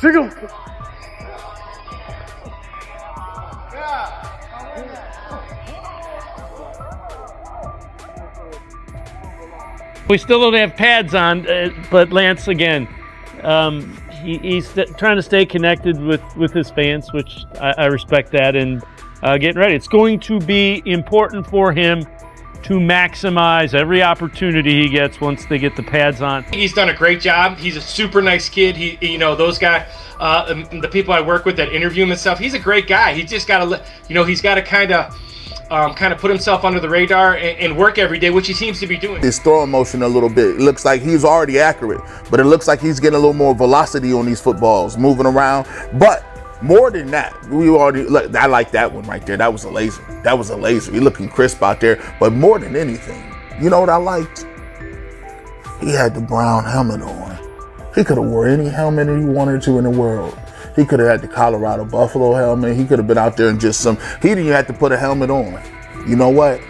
Signal. We still don't have pads on, but Lance, again, he's trying to stay connected with his fans, which I respect that, and getting ready. It's going to be important for him to maximize every opportunity he gets once they get the pads on. He's done a great job. He's a super nice kid. Those guys, the people I work with that interview him and stuff, he's a great guy. He just got to, he's got to kind of put himself under the radar and work every day, which he seems to be doing. His throwing motion a little bit. It looks like he's already accurate, but it looks like he's getting a little more velocity on these footballs, moving around. But more than that, I like that one right there. That was a laser. That was a laser. He's looking crisp out there. But more than anything, you know what I liked? He had the brown helmet on. He could have wore any helmet he wanted to in the world. He could have had the Colorado Buffalo helmet. He could have been out there in just he didn't even have to put a helmet on. You know what?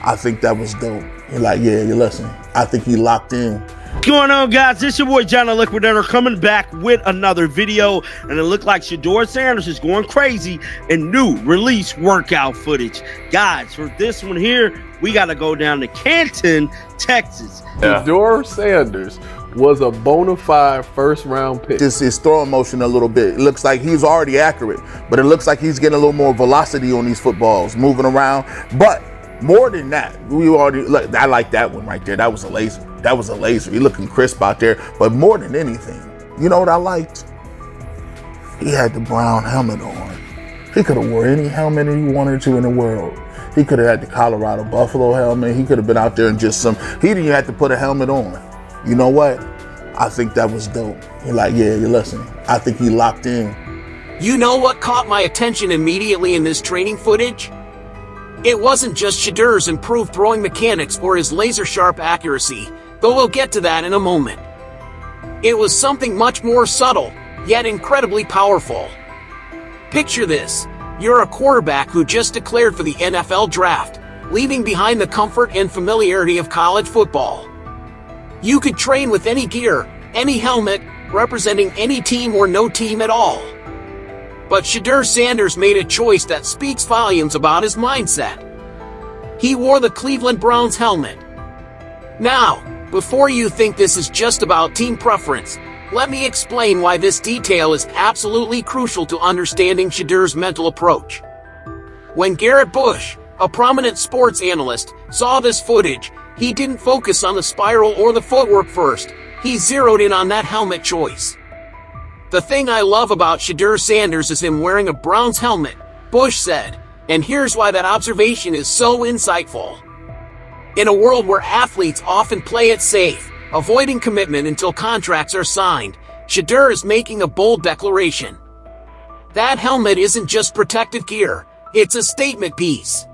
I think that was dope. You're like, yeah, you listen. I think he locked in. What's going on, guys? This is your boy John the Liquidator coming back with another video, and it looked like Shedeur Sanders is going crazy in new release workout footage. Guys, for this one here, we got to go down to Canton, Texas. Shedeur Sanders was a bona fide first-round pick. Just his throwing motion a little bit. It looks like he's already accurate, but it looks like he's getting a little more velocity on these footballs, moving around. But more than that, I like that one right there. That was a laser. That was a laser. He's looking crisp out there. But more than anything, you know what I liked? He had the brown helmet on. He could have wore any helmet he wanted to in the world. He could have had the Colorado Buffalo helmet. He could have been out there in just he didn't even have to put a helmet on. You know what? I think that was dope. You're like, yeah, you listen. I think he locked in. You know what caught my attention immediately in this training footage? It wasn't just Shedeur's improved throwing mechanics or his laser-sharp accuracy, though we'll get to that in a moment. It was something much more subtle, yet incredibly powerful. Picture this. You're a quarterback who just declared for the NFL draft, leaving behind the comfort and familiarity of college football. You could train with any gear, any helmet, representing any team or no team at all. But Shedeur Sanders made a choice that speaks volumes about his mindset. He wore the Cleveland Browns helmet. Now, before you think this is just about team preference, let me explain why this detail is absolutely crucial to understanding Shedeur's mental approach. When Garrett Bush, a prominent sports analyst, saw this footage, he didn't focus on the spiral or the footwork first. He zeroed in on that helmet choice. The thing I love about Shedeur Sanders is him wearing a Browns helmet, Bush said, and here's why that observation is so insightful. In a world where athletes often play it safe, avoiding commitment until contracts are signed, Shedeur is making a bold declaration. That helmet isn't just protective gear, it's a statement piece.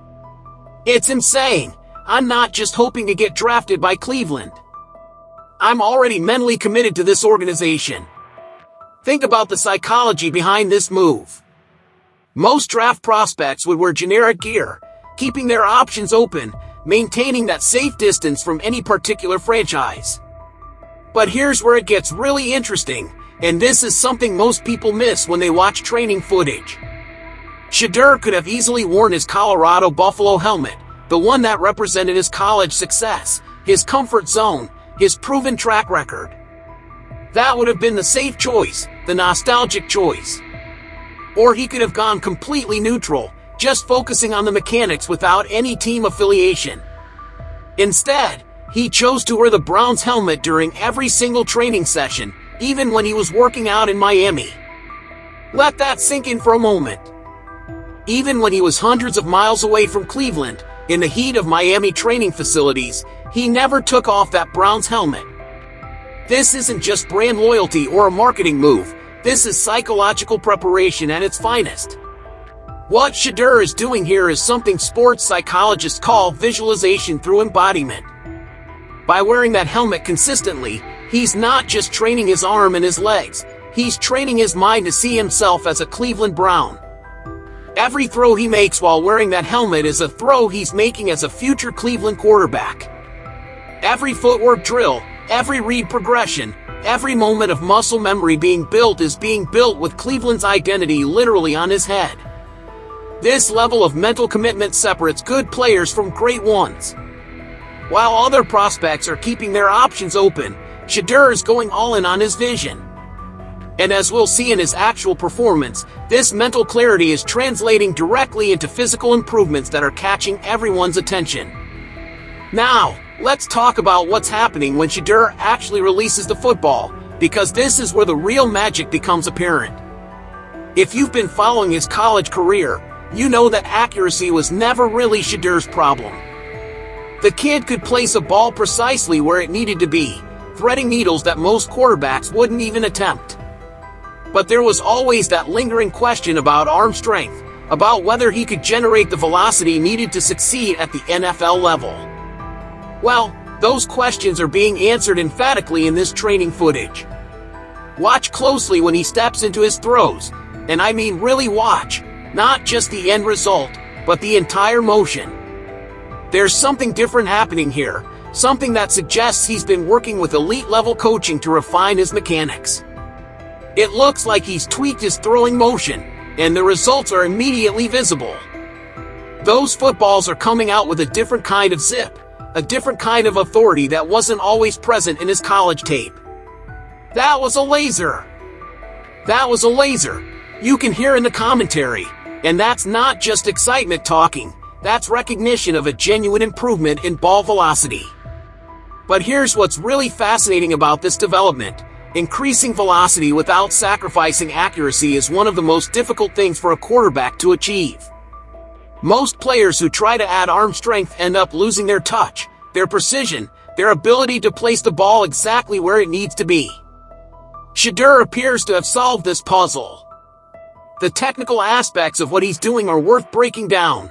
It's him saying, I'm not just hoping to get drafted by Cleveland. I'm already mentally committed to this organization. Think about the psychology behind this move. Most draft prospects would wear generic gear, keeping their options open, maintaining that safe distance from any particular franchise. But here's where it gets really interesting, and this is something most people miss when they watch training footage. Shedeur could have easily worn his Colorado Buffalo helmet, the one that represented his college success, his comfort zone, his proven track record. That would have been the safe choice, the nostalgic choice. Or he could have gone completely neutral, just focusing on the mechanics without any team affiliation. Instead, he chose to wear the Browns helmet during every single training session, even when he was working out in Miami. Let that sink in for a moment. Even when he was hundreds of miles away from Cleveland, in the heat of Miami training facilities, he never took off that Browns helmet. This isn't just brand loyalty or a marketing move, this is psychological preparation at its finest. What Shedeur is doing here is something sports psychologists call visualization through embodiment. By wearing that helmet consistently, he's not just training his arm and his legs, he's training his mind to see himself as a Cleveland Brown. Every throw he makes while wearing that helmet is a throw he's making as a future Cleveland quarterback. Every footwork drill, every read progression, Every moment of muscle memory being built is being built with Cleveland's identity literally on his head. This level of mental commitment separates good players from great ones. While other prospects are keeping their options open, Shedeur is going all in on his vision. And as we'll see in his actual performance, this mental clarity is translating directly into physical improvements that are catching everyone's attention. Now, let's talk about what's happening when Shedeur actually releases the football, because this is where the real magic becomes apparent. If you've been following his college career, you know that accuracy was never really Shedeur's problem. The kid could place a ball precisely where it needed to be, threading needles that most quarterbacks wouldn't even attempt. But there was always that lingering question about arm strength, about whether he could generate the velocity needed to succeed at the NFL level. Well, those questions are being answered emphatically in this training footage. Watch closely when he steps into his throws, and I mean really watch, not just the end result, but the entire motion. There's something different happening here, something that suggests he's been working with elite-level coaching to refine his mechanics. It looks like he's tweaked his throwing motion, and the results are immediately visible. Those footballs are coming out with a different kind of zip, a different kind of authority that wasn't always present in his college tape. That was a laser. That was a laser. You can hear in the commentary, and that's not just excitement talking, that's recognition of a genuine improvement in ball velocity. But here's what's really fascinating about this development. Increasing velocity without sacrificing accuracy is one of the most difficult things for a quarterback to achieve. Most players who try to add arm strength end up losing their touch, their precision, their ability to place the ball exactly where it needs to be. Shedeur appears to have solved this puzzle. The technical aspects of what he's doing are worth breaking down.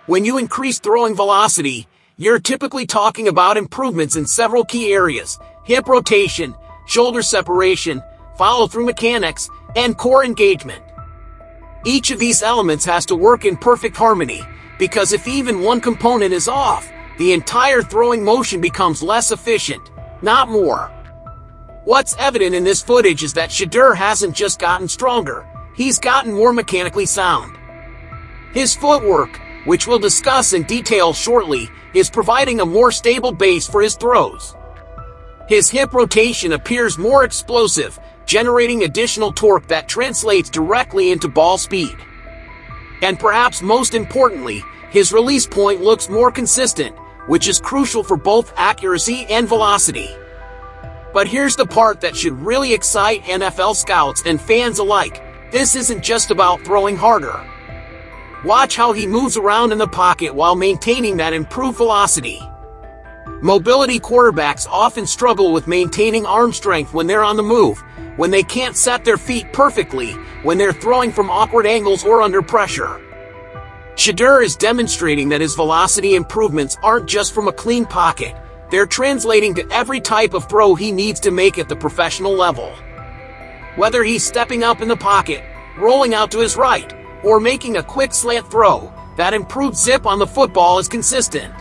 When you increase throwing velocity, you're typically talking about improvements in several key areas: hip rotation, shoulder separation, follow-through mechanics, and core engagement. Each of these elements has to work in perfect harmony, because if even one component is off, the entire throwing motion becomes less efficient, not more. What's evident in this footage is that Shedeur hasn't just gotten stronger, he's gotten more mechanically sound. His footwork, which we'll discuss in detail shortly, is providing a more stable base for his throws. His hip rotation appears more explosive, generating additional torque that translates directly into ball speed. And perhaps most importantly, his release point looks more consistent, which is crucial for both accuracy and velocity. But here's the part that should really excite NFL scouts and fans alike. This isn't just about throwing harder. Watch how he moves around in the pocket while maintaining that improved velocity. Mobility quarterbacks often struggle with maintaining arm strength when they're on the move, when they can't set their feet perfectly, when they're throwing from awkward angles or under pressure. Shedeur is demonstrating that his velocity improvements aren't just from a clean pocket, they're translating to every type of throw he needs to make at the professional level. Whether he's stepping up in the pocket, rolling out to his right, or making a quick slant throw, that improved zip on the football is consistent.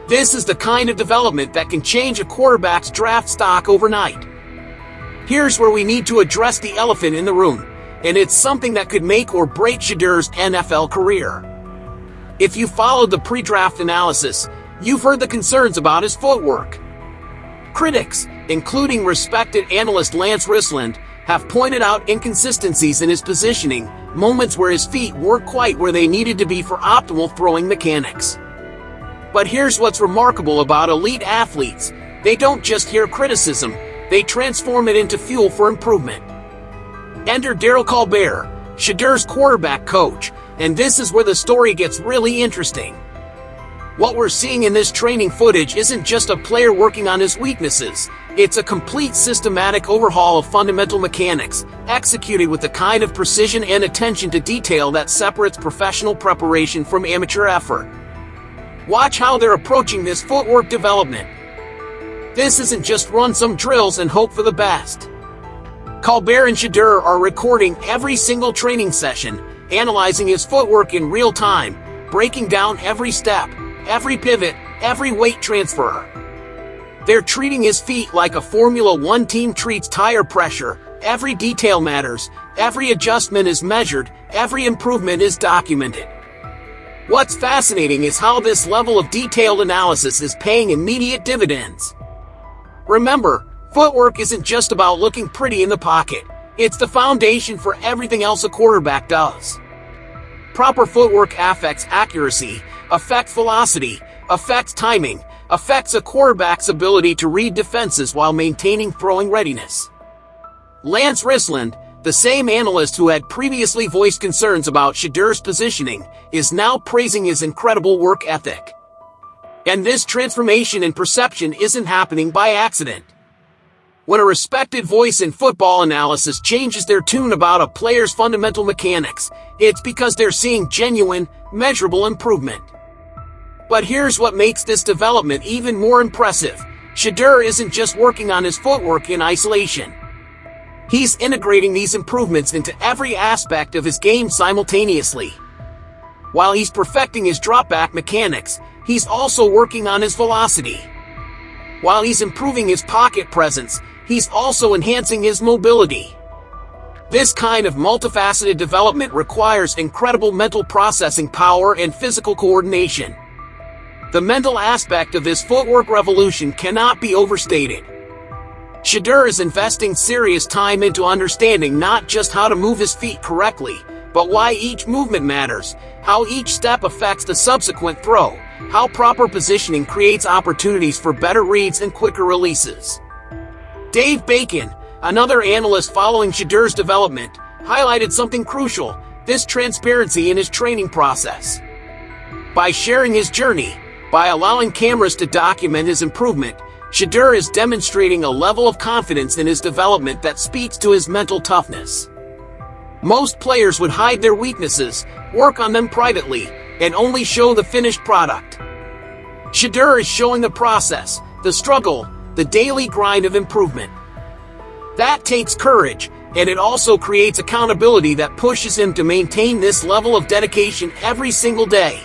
This is the kind of development that can change a quarterback's draft stock overnight. Here's where we need to address the elephant in the room, and it's something that could make or break Shedeur's NFL career. If you followed the pre-draft analysis, you've heard the concerns about his footwork. Critics, including respected analyst Lance Risland, have pointed out inconsistencies in his positioning, moments where his feet weren't quite where they needed to be for optimal throwing mechanics. But here's what's remarkable about elite athletes: they don't just hear criticism, they transform it into fuel for improvement. Enter Darryl Colbert, Shedeur's quarterback coach, and this is where the story gets really interesting. What we're seeing in this training footage isn't just a player working on his weaknesses, it's a complete systematic overhaul of fundamental mechanics, executed with the kind of precision and attention to detail that separates professional preparation from amateur effort. Watch how they're approaching this footwork development. This isn't just run some drills and hope for the best. Colbert and Shedeur are recording every single training session, analyzing his footwork in real time, breaking down every step, every pivot, every weight transfer. They're treating his feet like a Formula One team treats tire pressure. Every detail matters, every adjustment is measured, every improvement is documented. What's fascinating is how this level of detailed analysis is paying immediate dividends. Remember, footwork isn't just about looking pretty in the pocket. It's the foundation for everything else a quarterback does. Proper footwork affects accuracy, affects velocity, affects timing, affects a quarterback's ability to read defenses while maintaining throwing readiness. Lance Risland, the same analyst who had previously voiced concerns about Shedeur's positioning, is now praising his incredible work ethic. And this transformation in perception isn't happening by accident. When a respected voice in football analysis changes their tune about a player's fundamental mechanics, it's because they're seeing genuine, measurable improvement. But here's what makes this development even more impressive. Shedeur isn't just working on his footwork in isolation. He's integrating these improvements into every aspect of his game simultaneously. While he's perfecting his dropback mechanics, he's also working on his velocity. While he's improving his pocket presence, he's also enhancing his mobility. This kind of multifaceted development requires incredible mental processing power and physical coordination. The mental aspect of his footwork revolution cannot be overstated. Shedeur is investing serious time into understanding not just how to move his feet correctly, but why each movement matters, how each step affects the subsequent throw, how proper positioning creates opportunities for better reads and quicker releases. Dave Bacon, another analyst following Shedeur's development, highlighted something crucial: this transparency in his training process. By sharing his journey, by allowing cameras to document his improvement, Shedeur is demonstrating a level of confidence in his development that speaks to his mental toughness. Most players would hide their weaknesses, work on them privately, and only show the finished product. Shedeur is showing the process, the struggle, the daily grind of improvement. That takes courage, and it also creates accountability that pushes him to maintain this level of dedication every single day.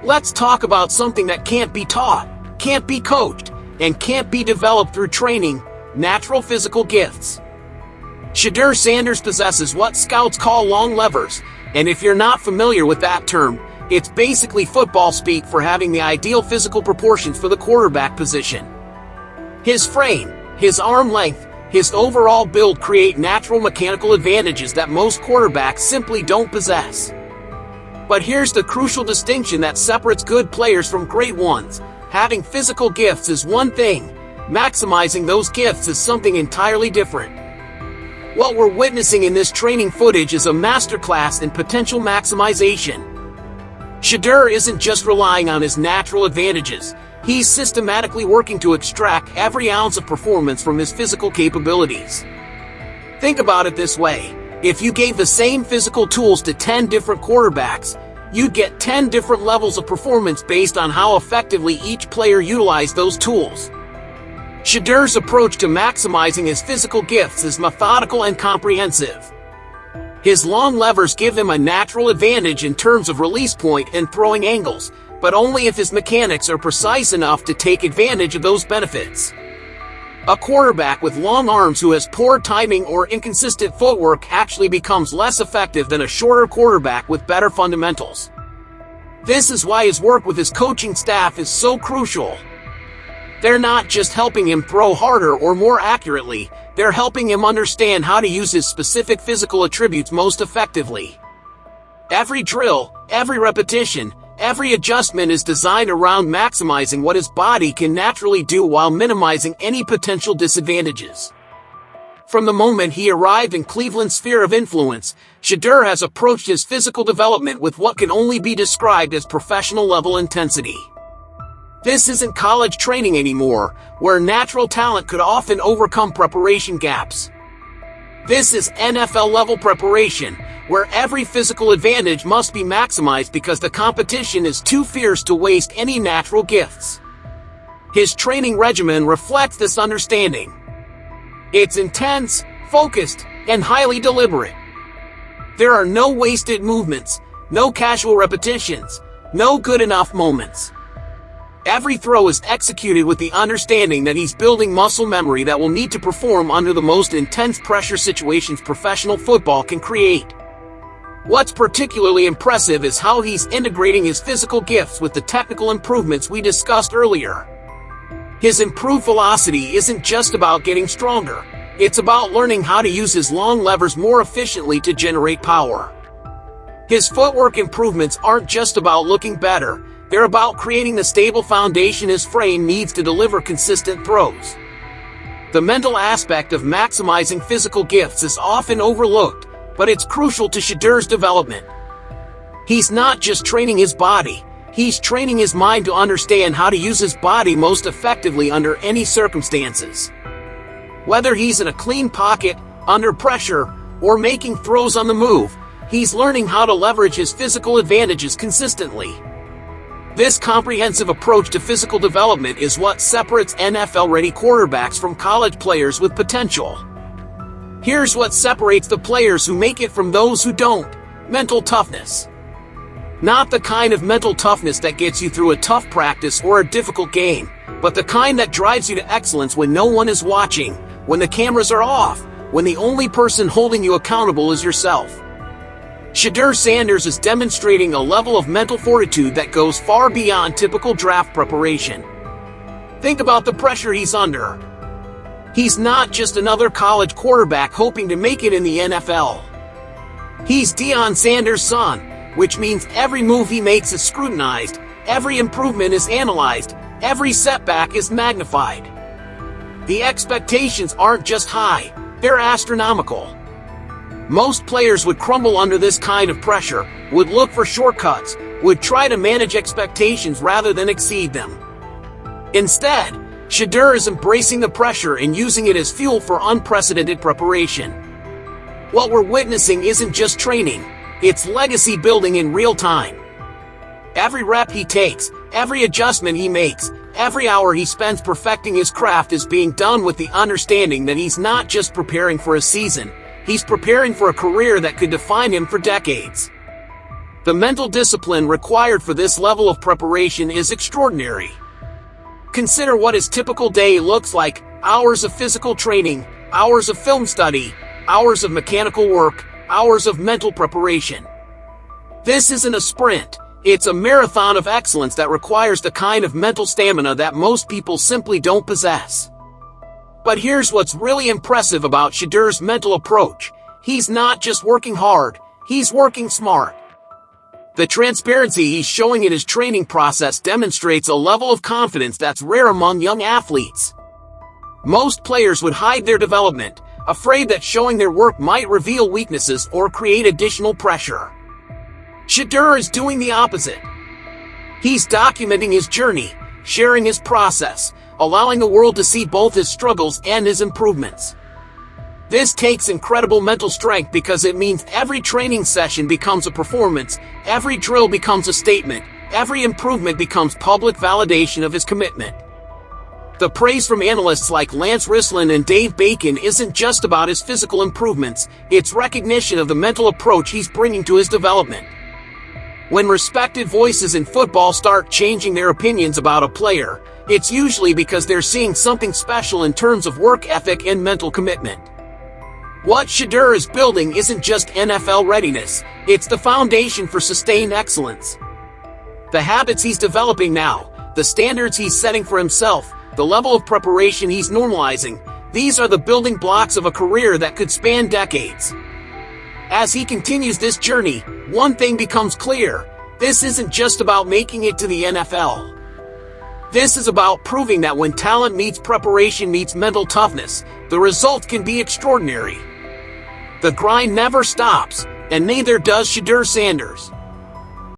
Let's talk about something that can't be taught, can't be coached, and can't be developed through training: natural physical gifts. Shedeur Sanders possesses what scouts call long levers, and if you're not familiar with that term, it's basically football speak for having the ideal physical proportions for the quarterback position. His frame, his arm length, his overall build create natural mechanical advantages that most quarterbacks simply don't possess. But here's the crucial distinction that separates good players from great ones. Having physical gifts is one thing, maximizing those gifts is something entirely different. What we're witnessing in this training footage is a masterclass in potential maximization. Shedeur isn't just relying on his natural advantages, he's systematically working to extract every ounce of performance from his physical capabilities. Think about it this way: if you gave the same physical tools to 10 different quarterbacks, you'd get 10 different levels of performance based on how effectively each player utilized those tools. Shedeur's approach to maximizing his physical gifts is methodical and comprehensive. His long levers give him a natural advantage in terms of release point and throwing angles, but only if his mechanics are precise enough to take advantage of those benefits. A quarterback with long arms who has poor timing or inconsistent footwork actually becomes less effective than a shorter quarterback with better fundamentals. This is why his work with his coaching staff is so crucial. They're not just helping him throw harder or more accurately, they're helping him understand how to use his specific physical attributes most effectively. Every drill, every repetition, every adjustment is designed around maximizing what his body can naturally do while minimizing any potential disadvantages. From the moment he arrived in Cleveland's sphere of influence, Shedeur has approached his physical development with what can only be described as professional-level intensity. This isn't college training anymore, where natural talent could often overcome preparation gaps. This is NFL-level preparation, where every physical advantage must be maximized because the competition is too fierce to waste any natural gifts. His training regimen reflects this understanding. It's intense, focused, and highly deliberate. There are no wasted movements, no casual repetitions, no good enough moments. Every throw is executed with the understanding that he's building muscle memory that will need to perform under the most intense pressure situations professional football can create. What's particularly impressive is how he's integrating his physical gifts with the technical improvements we discussed earlier. His improved velocity isn't just about getting stronger, it's about learning how to use his long levers more efficiently to generate power. His footwork improvements aren't just about looking better, they're about creating the stable foundation his frame needs to deliver consistent throws. The mental aspect of maximizing physical gifts is often overlooked, but it's crucial to Shedeur's development. He's not just training his body, he's training his mind to understand how to use his body most effectively under any circumstances. Whether he's in a clean pocket, under pressure, or making throws on the move, he's learning how to leverage his physical advantages consistently. This comprehensive approach to physical development is what separates NFL-ready quarterbacks from college players with potential. Here's what separates the players who make it from those who don't: mental toughness. Not the kind of mental toughness that gets you through a tough practice or a difficult game, but the kind that drives you to excellence when no one is watching, when the cameras are off, when the only person holding you accountable is yourself. Shedeur Sanders is demonstrating a level of mental fortitude that goes far beyond typical draft preparation. Think about the pressure he's under. He's not just another college quarterback hoping to make it in the NFL. He's Deion Sanders' son, which means every move he makes is scrutinized, every improvement is analyzed, every setback is magnified. The expectations aren't just high, they're astronomical. Most players would crumble under this kind of pressure, would look for shortcuts, would try to manage expectations rather than exceed them. Instead, Shedeur is embracing the pressure and using it as fuel for unprecedented preparation. What we're witnessing isn't just training, it's legacy building in real time. Every rep he takes, every adjustment he makes, every hour he spends perfecting his craft is being done with the understanding that he's not just preparing for a season, he's preparing for a career that could define him for decades. The mental discipline required for this level of preparation is extraordinary. Consider what his typical day looks like: hours of physical training, hours of film study, hours of mechanical work, hours of mental preparation. This isn't a sprint, it's a marathon of excellence that requires the kind of mental stamina that most people simply don't possess. But here's what's really impressive about Shedeur's mental approach: he's not just working hard, he's working smart. The transparency he's showing in his training process demonstrates a level of confidence that's rare among young athletes. Most players would hide their development, afraid that showing their work might reveal weaknesses or create additional pressure. Shedeur is doing the opposite. He's documenting his journey, sharing his process, allowing the world to see both his struggles and his improvements. This takes incredible mental strength because it means every training session becomes a performance, every drill becomes a statement, every improvement becomes public validation of his commitment. The praise from analysts like Lance Risland and Dave Bacon isn't just about his physical improvements, it's recognition of the mental approach he's bringing to his development. When respected voices in football start changing their opinions about a player, it's usually because they're seeing something special in terms of work ethic and mental commitment. What Shedeur is building isn't just NFL readiness, it's the foundation for sustained excellence. The habits he's developing now, the standards he's setting for himself, the level of preparation he's normalizing, these are the building blocks of a career that could span decades. As he continues this journey, one thing becomes clear: this isn't just about making it to the NFL. This is about proving that when talent meets preparation meets mental toughness, the result can be extraordinary. The grind never stops, and neither does Shedeur Sanders.